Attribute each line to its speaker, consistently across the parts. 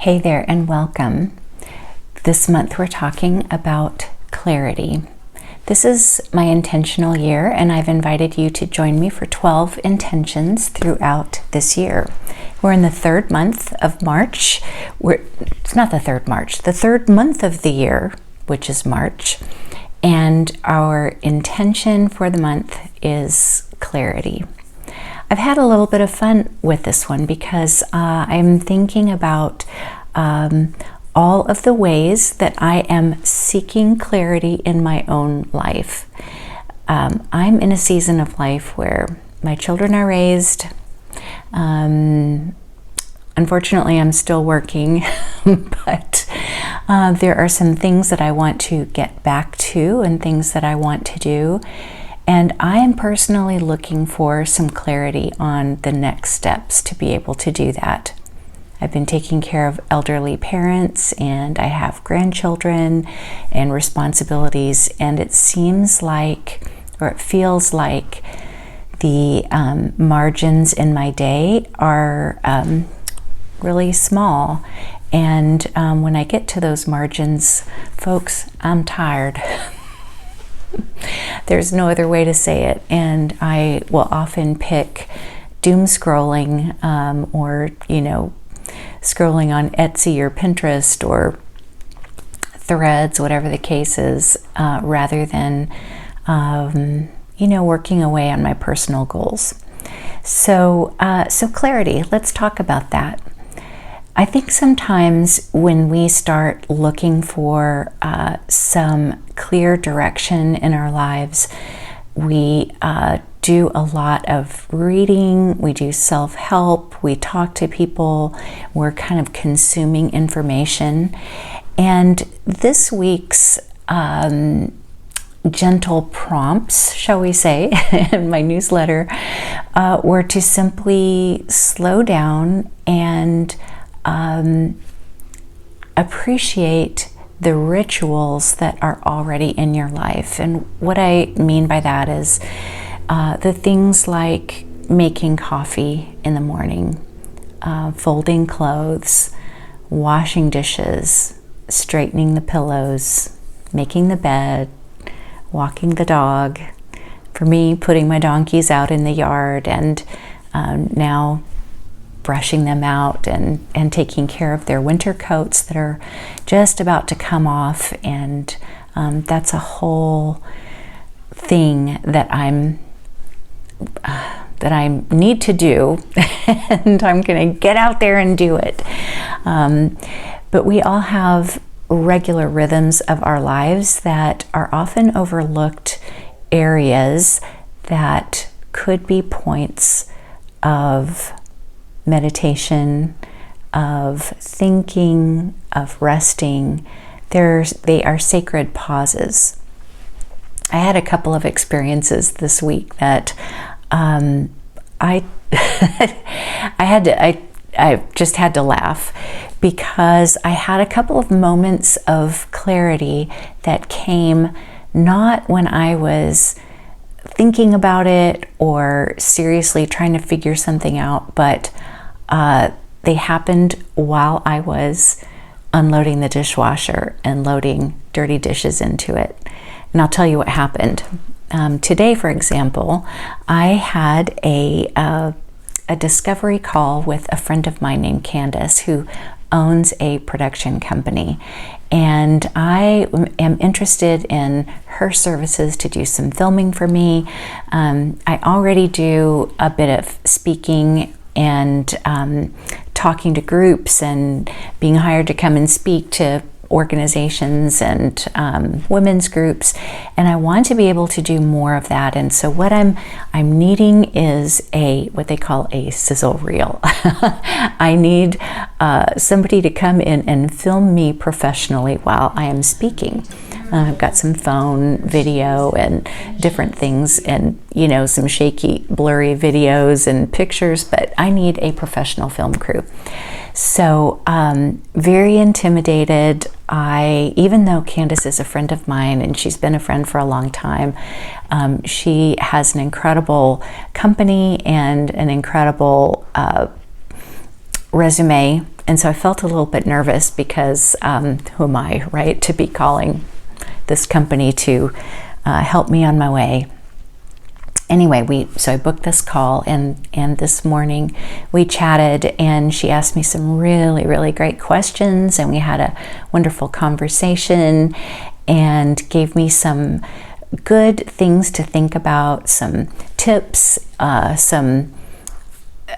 Speaker 1: Hey there and welcome. This month we're talking about clarity. This is my intentional year and I've invited you to join me for 12 intentions throughout this year. We're in the third month of March. It's not the third March, the third month of the year, which is March. And our intention for the month is clarity. I've had a little bit of fun with this one because I'm thinking about all of the ways that I am seeking clarity in my own life. I'm in a season of life where my children are raised. Unfortunately, I'm still working, but there are some things that I want to get back to and things that I want to do. And I am personally looking for some clarity on the next steps to be able to do that. I've been taking care of elderly parents and I have grandchildren and responsibilities, and it seems like, or it feels like, the margins in my day are really small. And when I get to those margins, folks, I'm tired. There's no other way to say it, and I will often pick doom scrolling or scrolling on Etsy or Pinterest or Threads, whatever the case is, rather than working away on my personal goals. So clarity, let's talk about that. I think sometimes when we start looking for some clear direction in our lives, we do a lot of reading, we do self-help, we talk to people, we're kind of consuming information. And this week's gentle prompts, shall we say, in my newsletter were to simply slow down and appreciate the rituals that are already in your life. And what I mean by that is the things like making coffee in the morning, folding clothes, washing dishes, straightening the pillows, making the bed, walking the dog. For me, putting my donkeys out in the yard, and now brushing them out and taking care of their winter coats that are just about to come off. And that's a whole thing that I need to do, and I'm going to get out there and do it. But we all have regular rhythms of our lives that are often overlooked areas that could be points of meditation, of thinking, of resting. They are sacred pauses. I had a couple of experiences this week that I just had to laugh, because I had a couple of moments of clarity that came not when I was thinking about it or seriously trying to figure something out, but they happened while I was unloading the dishwasher and loading dirty dishes into it. And I'll tell you what happened. Today, for example, I had a discovery call with a friend of mine named Candace, who owns a production company. And I am interested in her services to do some filming for me. I already do a bit of speaking and talking to groups and being hired to come and speak to organizations and women's groups, and I want to be able to do more of that. And so what I'm needing is what they call a sizzle reel. I need somebody to come in and film me professionally while I am speaking. I've got some phone video and different things, and some shaky, blurry videos and pictures, but I need a professional film crew. So very intimidated. Even though Candace is a friend of mine and she's been a friend for a long time, she has an incredible company and an incredible resume And so I felt a little bit nervous because who am I, right, to be calling this company to help me on my way. Anyway, so I booked this call, and this morning we chatted, and she asked me some really, really great questions, and we had a wonderful conversation and gave me some good things to think about, some tips,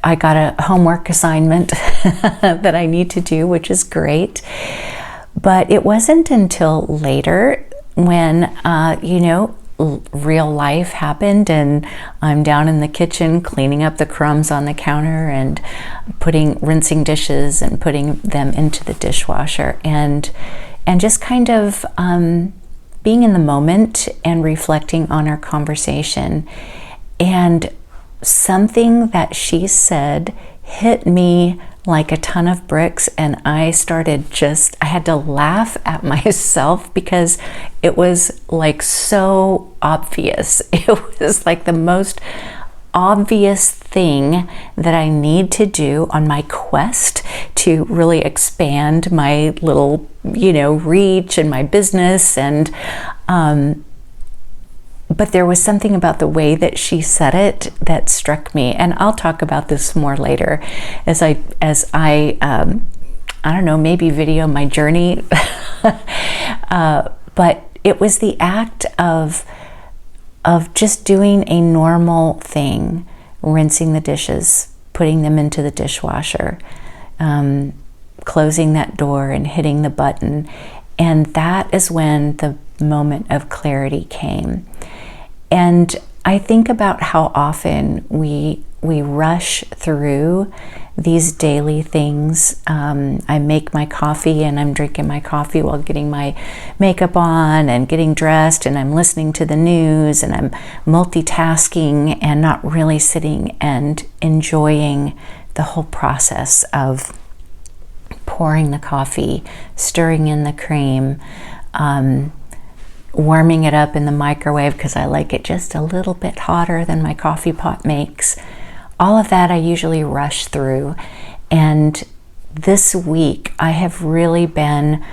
Speaker 1: I got a homework assignment that I need to do, which is great. But it wasn't until later when, real life happened, and I'm down in the kitchen cleaning up the crumbs on the counter and rincing dishes and putting them into the dishwasher, and just kind of being in the moment and reflecting on our conversation. And something that she said hit me like a ton of bricks, and I had to laugh at myself because it was like so obvious. It was like the most obvious thing that I need to do on my quest to really expand my little, reach and my business. And but there was something about the way that she said it that struck me, and I'll talk about this more later as I don't know, maybe video my journey. But it was the act of just doing a normal thing, rinsing the dishes, putting them into the dishwasher, closing that door and hitting the button. And that is when the moment of clarity came. And I think about how often we rush through these daily things. I make my coffee and I'm drinking my coffee while getting my makeup on and getting dressed, and I'm listening to the news, and I'm multitasking and not really sitting and enjoying the whole process of pouring the coffee, stirring in the cream, warming it up in the microwave because I like it just a little bit hotter than my coffee pot makes. All of that I usually rush through. And this week I have really been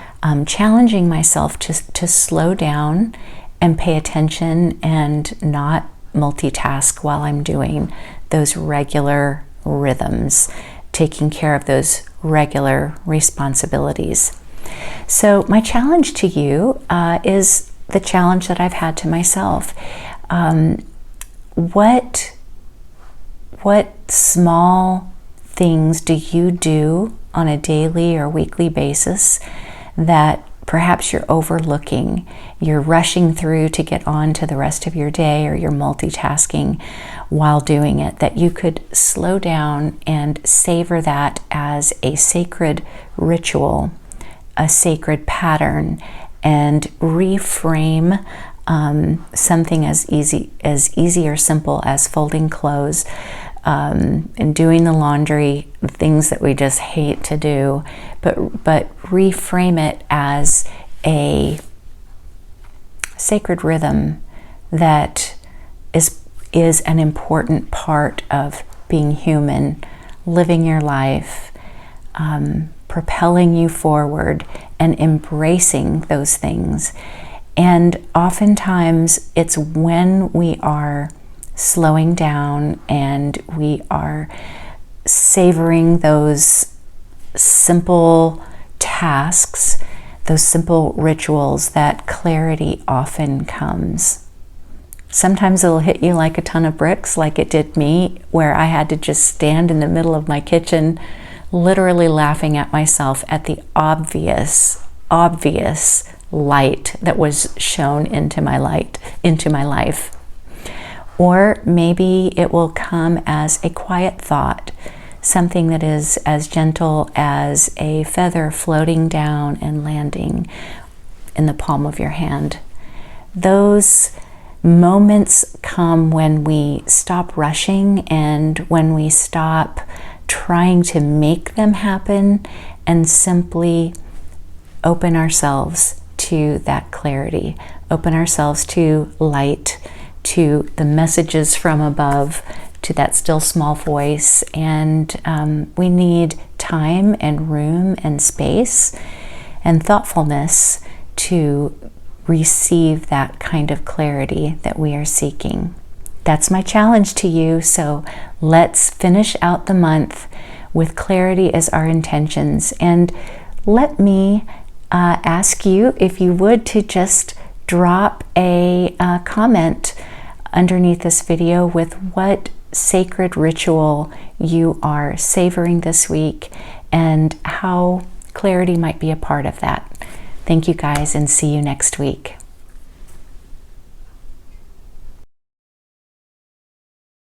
Speaker 1: challenging myself to slow down and pay attention and not multitask while I'm doing those regular rhythms, taking care of those regular responsibilities. So my challenge to you is the challenge that I've had to myself. What small things do you do on a daily or weekly basis that perhaps you're overlooking? You're rushing through to get on to the rest of your day, or you're multitasking while doing it, that you could slow down and savor that as a sacred ritual, a sacred pattern, and reframe something as easy or simple as folding clothes and doing the laundry, things that we just hate to do, but reframe it as a sacred rhythm that is an important part of being human, living your life, propelling you forward, and embracing those things. And oftentimes it's when we are slowing down and we are savoring those simple tasks, those simple rituals, that clarity often comes. Sometimes it'll hit you like a ton of bricks, like it did me, where I had to just stand in the middle of my kitchen literally laughing at myself at the obvious light that was shown into my life. Or maybe it will come as a quiet thought, something that is as gentle as a feather floating down and landing in the palm of your hand. Those moments come when we stop rushing and when we stop trying to make them happen and simply open ourselves to that clarity, open ourselves to light, to the messages from above, to that still small voice. And we need time and room and space and thoughtfulness to receive that kind of clarity that we are seeking. That's my challenge to you. So let's finish out the month with clarity as our intentions. And let me ask you, if you would, to just drop a comment underneath this video with what sacred ritual you are savoring this week and how clarity might be a part of that. Thank you guys, and see you next week.